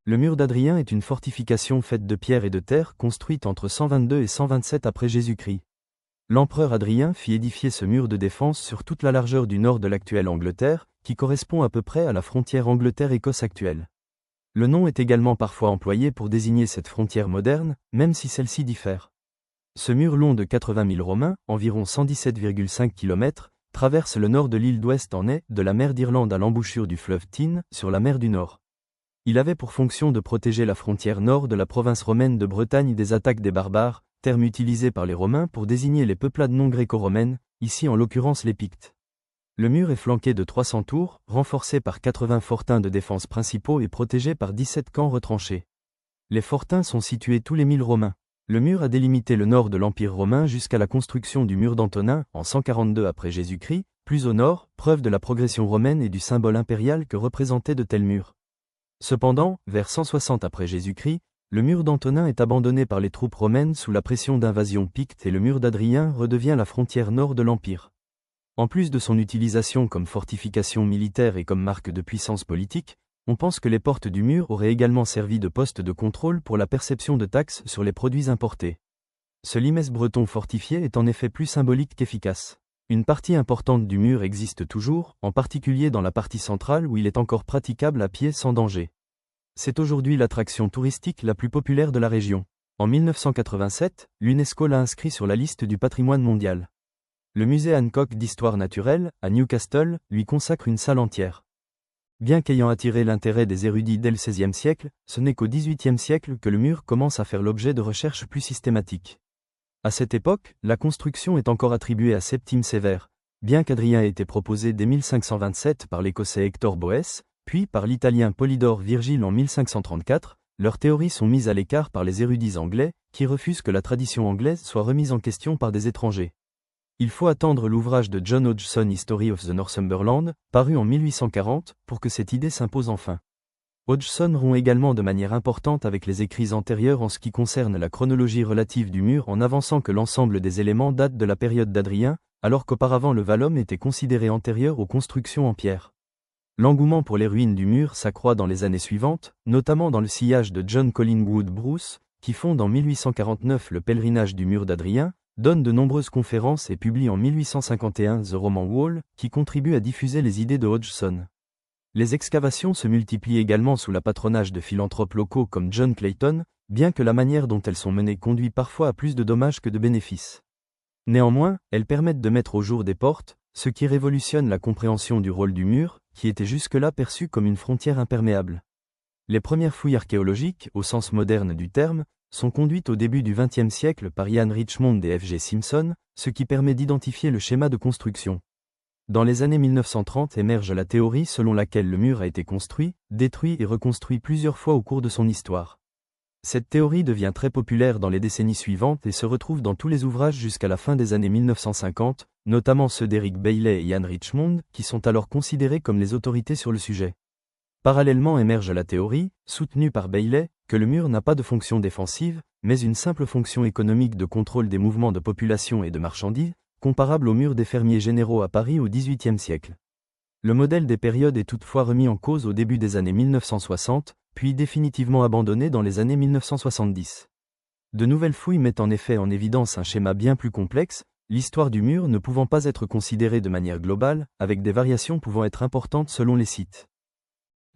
Le mur d'Adrien est une fortification faite de pierre et de terre construite entre 122 et 127 après Jésus-Christ. L'empereur Adrien fit édifier ce mur de défense sur toute la largeur du nord de l'actuelle Angleterre, qui correspond à peu près à la frontière Angleterre-Écosse actuelle. Le nom est également parfois employé pour désigner cette frontière moderne, même si celle-ci diffère. Ce mur long de 80 000 romains, environ 117,5 km, traverse le nord de l'île d'Ouest en est, de la mer d'Irlande à l'embouchure du fleuve Tyne, sur la mer du Nord. Il avait pour fonction de protéger la frontière nord de la province romaine de Bretagne des attaques des barbares, terme utilisé par les Romains pour désigner les peuplades non gréco-romaines, ici en l'occurrence les Pictes. Le mur est flanqué de 300 tours, renforcé par 80 fortins de défense principaux et protégé par 17 camps retranchés. Les fortins sont situés tous les 1000 romains. Le mur a délimité le nord de l'Empire romain jusqu'à la construction du mur d'Antonin, en 142 après Jésus-Christ, plus au nord, preuve de la progression romaine et du symbole impérial que représentaient de tels murs. Cependant, vers 160 après Jésus-Christ, le mur d'Antonin est abandonné par les troupes romaines sous la pression d'invasion picte et le mur d'Adrien redevient la frontière nord de l'Empire. En plus de son utilisation comme fortification militaire et comme marque de puissance politique, on pense que les portes du mur auraient également servi de poste de contrôle pour la perception de taxes sur les produits importés. Ce limes breton fortifié est en effet plus symbolique qu'efficace. Une partie importante du mur existe toujours, en particulier dans la partie centrale où il est encore praticable à pied sans danger. C'est aujourd'hui l'attraction touristique la plus populaire de la région. En 1987, l'UNESCO l'a inscrit sur la liste du patrimoine mondial. Le musée Hancock d'histoire naturelle, à Newcastle, lui consacre une salle entière. Bien qu'ayant attiré l'intérêt des érudits dès le XVIe siècle, ce n'est qu'au XVIIIe siècle que le mur commence à faire l'objet de recherches plus systématiques. À cette époque, la construction est encore attribuée à Septime Sévère, bien qu'Adrien ait été proposé dès 1527 par l'Écossais Hector Boès, puis par l'Italien Polydore Virgile en 1534, leurs théories sont mises à l'écart par les érudits anglais, qui refusent que la tradition anglaise soit remise en question par des étrangers. Il faut attendre l'ouvrage de John Hodgson History of the Northumberland, paru en 1840, pour que cette idée s'impose enfin. Hodgson rompt également de manière importante avec les écrits antérieurs en ce qui concerne la chronologie relative du mur en avançant que l'ensemble des éléments datent de la période d'Adrien, alors qu'auparavant le vallum était considéré antérieur aux constructions en pierre. L'engouement pour les ruines du mur s'accroît dans les années suivantes, notamment dans le sillage de John Collingwood Bruce, qui fonde en 1849 le pèlerinage du mur d'Adrien, donne de nombreuses conférences et publie en 1851 The Roman Wall, qui contribue à diffuser les idées de Hodgson. Les excavations se multiplient également sous le patronage de philanthropes locaux comme John Clayton, bien que la manière dont elles sont menées conduit parfois à plus de dommages que de bénéfices. Néanmoins, elles permettent de mettre au jour des portes, ce qui révolutionne la compréhension du rôle du mur, qui était jusque-là perçu comme une frontière imperméable. Les premières fouilles archéologiques, au sens moderne du terme, sont conduites au début du XXe siècle par Ian Richmond et F.G. Simpson, ce qui permet d'identifier le schéma de construction. Dans les années 1930 émerge la théorie selon laquelle le mur a été construit, détruit et reconstruit plusieurs fois au cours de son histoire. Cette théorie devient très populaire dans les décennies suivantes et se retrouve dans tous les ouvrages jusqu'à la fin des années 1950, notamment ceux d'Eric Bailey et Ian Richmond, qui sont alors considérés comme les autorités sur le sujet. Parallèlement émerge la théorie, soutenue par Bailey, que le mur n'a pas de fonction défensive, mais une simple fonction économique de contrôle des mouvements de population et de marchandises, comparable au mur des fermiers généraux à Paris au XVIIIe siècle. Le modèle des périodes est toutefois remis en cause au début des années 1960, puis définitivement abandonné dans les années 1970. De nouvelles fouilles mettent en effet en évidence un schéma bien plus complexe, l'histoire du mur ne pouvant pas être considérée de manière globale, avec des variations pouvant être importantes selon les sites.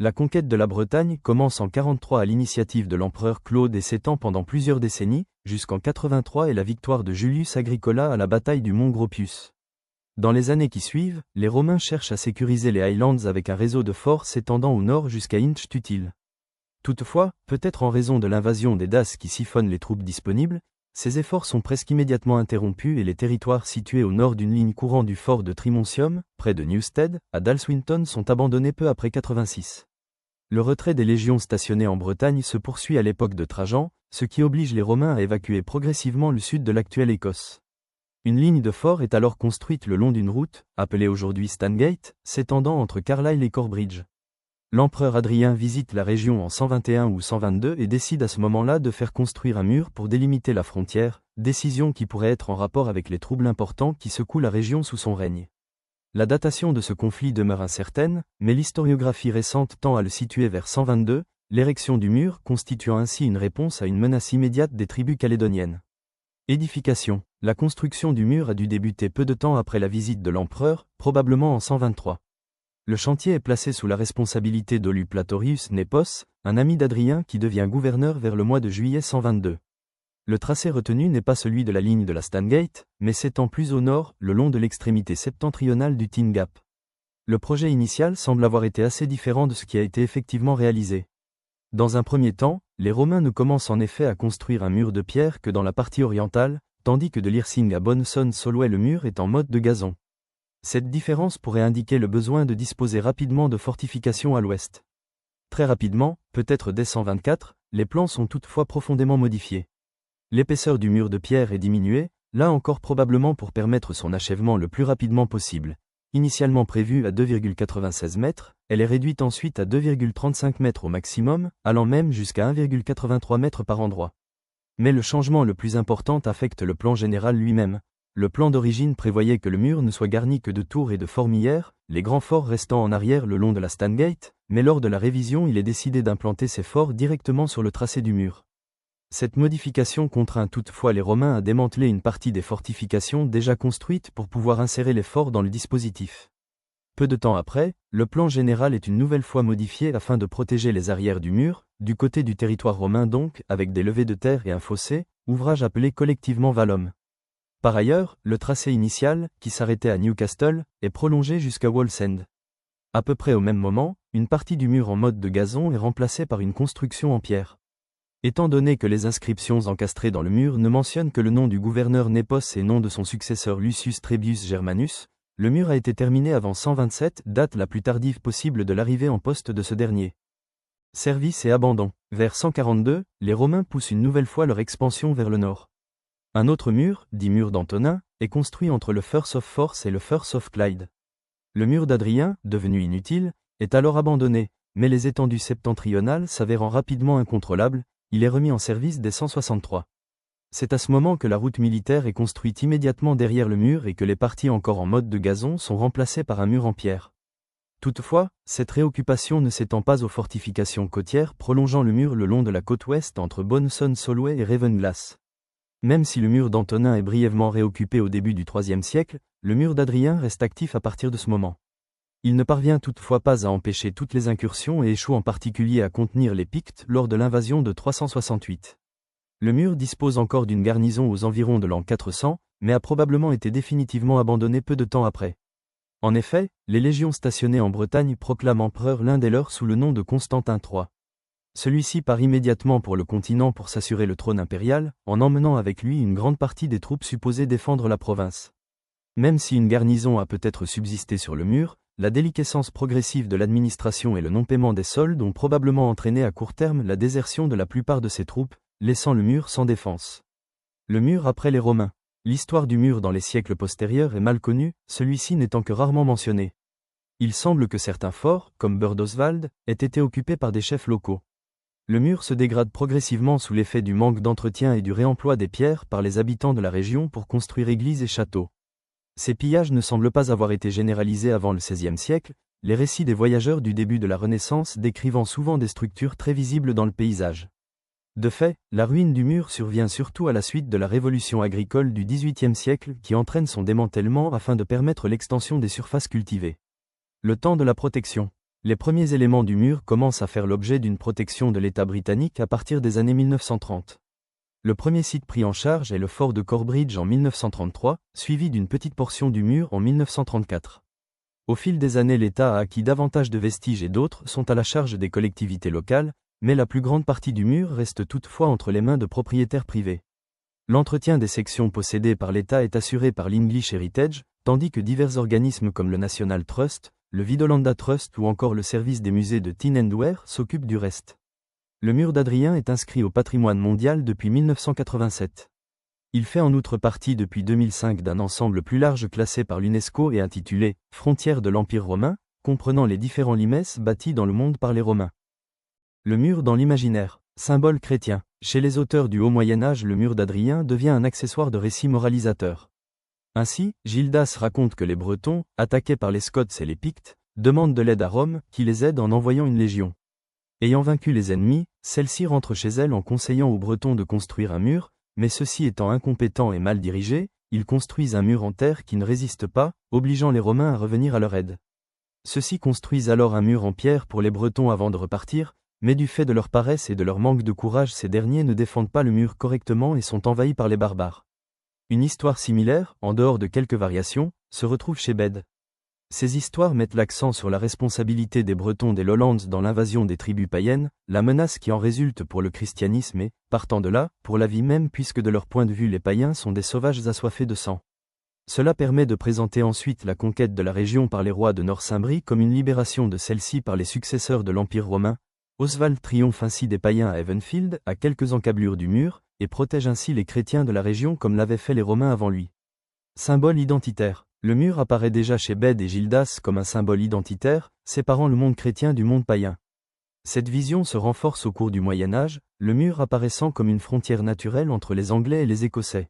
La conquête de la Bretagne commence en 43 à l'initiative de l'empereur Claude et s'étend pendant plusieurs décennies, jusqu'en 83 et la victoire de Julius Agricola à la bataille du mont Gropius. Dans les années qui suivent, les Romains cherchent à sécuriser les Highlands avec un réseau de forts s'étendant au nord jusqu'à Inch-Tutil. Toutefois, peut-être en raison de l'invasion des Daces qui siphonnent les troupes disponibles, ces efforts sont presque immédiatement interrompus et les territoires situés au nord d'une ligne courant du fort de Trimoncium, près de Newstead, à Dalswinton sont abandonnés peu après 86. Le retrait des légions stationnées en Bretagne se poursuit à l'époque de Trajan, ce qui oblige les Romains à évacuer progressivement le sud de l'actuelle Écosse. Une ligne de forts est alors construite le long d'une route, appelée aujourd'hui Stangate, s'étendant entre Carlisle et Corbridge. L'empereur Adrien visite la région en 121 ou 122 et décide à ce moment-là de faire construire un mur pour délimiter la frontière, décision qui pourrait être en rapport avec les troubles importants qui secouent la région sous son règne. La datation de ce conflit demeure incertaine, mais l'historiographie récente tend à le situer vers 122, l'érection du mur constituant ainsi une réponse à une menace immédiate des tribus calédoniennes. Édification. La construction du mur a dû débuter peu de temps après la visite de l'empereur, probablement en 123. Le chantier est placé sous la responsabilité d'Olu Platorius Népos, un ami d'Adrien qui devient gouverneur vers le mois de juillet 122. Le tracé retenu n'est pas celui de la ligne de la Stangate, mais s'étend plus au nord, le long de l'extrémité septentrionale du Tin Gap. Le projet initial semble avoir été assez différent de ce qui a été effectivement réalisé. Dans un premier temps, les Romains ne commencent en effet à construire un mur de pierre que dans la partie orientale, tandis que de l'Irsing à Bonson-Solway le mur est en mode de gazon. Cette différence pourrait indiquer le besoin de disposer rapidement de fortifications à l'ouest. Très rapidement, peut-être dès 124, les plans sont toutefois profondément modifiés. L'épaisseur du mur de pierre est diminuée, là encore probablement pour permettre son achèvement le plus rapidement possible. Initialement prévue à 2,96 mètres, elle est réduite ensuite à 2,35 mètres au maximum, allant même jusqu'à 1,83 mètres par endroit. Mais le changement le plus important affecte le plan général lui-même. Le plan d'origine prévoyait que le mur ne soit garni que de tours et de fourmilières, les grands forts restant en arrière le long de la Stangate, mais lors de la révision il est décidé d'implanter ces forts directement sur le tracé du mur. Cette modification contraint toutefois les Romains à démanteler une partie des fortifications déjà construites pour pouvoir insérer les forts dans le dispositif. Peu de temps après, le plan général est une nouvelle fois modifié afin de protéger les arrières du mur, du côté du territoire romain donc, avec des levées de terre et un fossé, ouvrage appelé collectivement Vallum. Par ailleurs, le tracé initial, qui s'arrêtait à Newcastle, est prolongé jusqu'à Wallsend. À peu près au même moment, une partie du mur en mode de gazon est remplacée par une construction en pierre. Étant donné que les inscriptions encastrées dans le mur ne mentionnent que le nom du gouverneur Népos et non de son successeur Lucius Trebius Germanus, le mur a été terminé avant 127, date la plus tardive possible de l'arrivée en poste de ce dernier. Service et abandon. Vers 142, les Romains poussent une nouvelle fois leur expansion vers le nord. Un autre mur, dit mur d'Antonin, est construit entre le Firth of Forth et le Firth of Clyde. Le mur d'Adrien, devenu inutile, est alors abandonné, mais les étendues septentrionales s'avérant rapidement incontrôlables, il est remis en service dès 163. C'est à ce moment que la route militaire est construite immédiatement derrière le mur et que les parties encore en mode de gazon sont remplacées par un mur en pierre. Toutefois, cette réoccupation ne s'étend pas aux fortifications côtières prolongeant le mur le long de la côte ouest entre Bonson-Solway et Ravenglass. Même si le mur d'Antonin est brièvement réoccupé au début du IIIe siècle, le mur d'Adrien reste actif à partir de ce moment. Il ne parvient toutefois pas à empêcher toutes les incursions et échoue en particulier à contenir les Pictes lors de l'invasion de 368. Le mur dispose encore d'une garnison aux environs de l'an 400, mais a probablement été définitivement abandonné peu de temps après. En effet, les légions stationnées en Bretagne proclament empereur l'un des leurs sous le nom de Constantin III. Celui-ci part immédiatement pour le continent pour s'assurer le trône impérial, en emmenant avec lui une grande partie des troupes supposées défendre la province. Même si une garnison a peut-être subsisté sur le mur, la déliquescence progressive de l'administration et le non-paiement des soldes ont probablement entraîné à court terme la désertion de la plupart de ces troupes, laissant le mur sans défense. Le mur après les Romains. L'histoire du mur dans les siècles postérieurs est mal connue, celui-ci n'étant que rarement mentionné. Il semble que certains forts, comme Burdoswald, aient été occupés par des chefs locaux. Le mur se dégrade progressivement sous l'effet du manque d'entretien et du réemploi des pierres par les habitants de la région pour construire églises et châteaux. Ces pillages ne semblent pas avoir été généralisés avant le XVIe siècle, les récits des voyageurs du début de la Renaissance décrivant souvent des structures très visibles dans le paysage. De fait, la ruine du mur survient surtout à la suite de la révolution agricole du XVIIIe siècle qui entraîne son démantèlement afin de permettre l'extension des surfaces cultivées. Le temps de la protection. Les premiers éléments du mur commencent à faire l'objet d'une protection de l'État britannique à partir des années 1930. Le premier site pris en charge est le fort de Corbridge en 1933, suivi d'une petite portion du mur en 1934. Au fil des années, l'État a acquis davantage de vestiges et d'autres sont à la charge des collectivités locales, mais la plus grande partie du mur reste toutefois entre les mains de propriétaires privés. L'entretien des sections possédées par l'État est assuré par l'English Heritage, tandis que divers organismes comme le National Trust, le Vidolanda Trust ou encore le service des musées de Tin and Wear s'occupent du reste. Le mur d'Adrien est inscrit au patrimoine mondial depuis 1987. Il fait en outre partie depuis 2005 d'un ensemble plus large classé par l'UNESCO et intitulé « Frontières de l'Empire romain », comprenant les différents limes bâtis dans le monde par les Romains. Le mur dans l'imaginaire, symbole chrétien. Chez les auteurs du Haut Moyen-Âge, le mur d'Adrien devient un accessoire de récit moralisateur. Ainsi, Gildas raconte que les Bretons, attaqués par les Scots et les Pictes, demandent de l'aide à Rome, qui les aide en envoyant une légion. Ayant vaincu les ennemis, celle-ci rentre chez elle en conseillant aux Bretons de construire un mur, mais ceux-ci étant incompétents et mal dirigés, ils construisent un mur en terre qui ne résiste pas, obligeant les Romains à revenir à leur aide. Ceux-ci construisent alors un mur en pierre pour les Bretons avant de repartir, mais du fait de leur paresse et de leur manque de courage, ces derniers ne défendent pas le mur correctement et sont envahis par les barbares. Une histoire similaire, en dehors de quelques variations, se retrouve chez Bède. Ces histoires mettent l'accent sur la responsabilité des Bretons des Lowlands dans l'invasion des tribus païennes, la menace qui en résulte pour le christianisme et, partant de là, pour la vie même puisque de leur point de vue les païens sont des sauvages assoiffés de sang. Cela permet de présenter ensuite la conquête de la région par les rois de Northumbrie comme une libération de celle-ci par les successeurs de l'Empire romain. Oswald triomphe ainsi des païens à Evenfield, à quelques encablures du mur, et protège ainsi les chrétiens de la région comme l'avaient fait les Romains avant lui. Symbole identitaire. Le mur apparaît déjà chez Bède et Gildas comme un symbole identitaire, séparant le monde chrétien du monde païen. Cette vision se renforce au cours du Moyen Âge, le mur apparaissant comme une frontière naturelle entre les Anglais et les Écossais.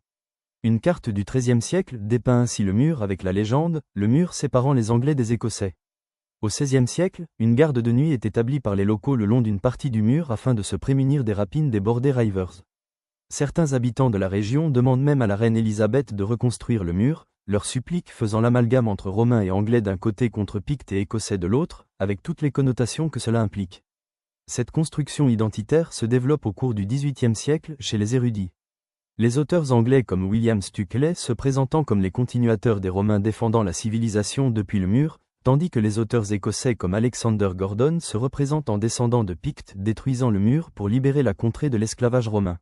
Une carte du XIIIe siècle dépeint ainsi le mur avec la légende, le mur séparant les Anglais des Écossais. Au XVIe siècle, une garde de nuit est établie par les locaux le long d'une partie du mur afin de se prémunir des rapines des Border Reivers. Certains habitants de la région demandent même à la reine Élisabeth de reconstruire le mur, leur supplique faisant l'amalgame entre Romains et Anglais d'un côté contre Pictes et Écossais de l'autre, avec toutes les connotations que cela implique. Cette construction identitaire se développe au cours du XVIIIe siècle chez les érudits. Les auteurs anglais comme William Stukeley se présentant comme les continuateurs des Romains défendant la civilisation depuis le mur, tandis que les auteurs écossais comme Alexander Gordon se représentent en descendant de Pictes détruisant le mur pour libérer la contrée de l'esclavage romain.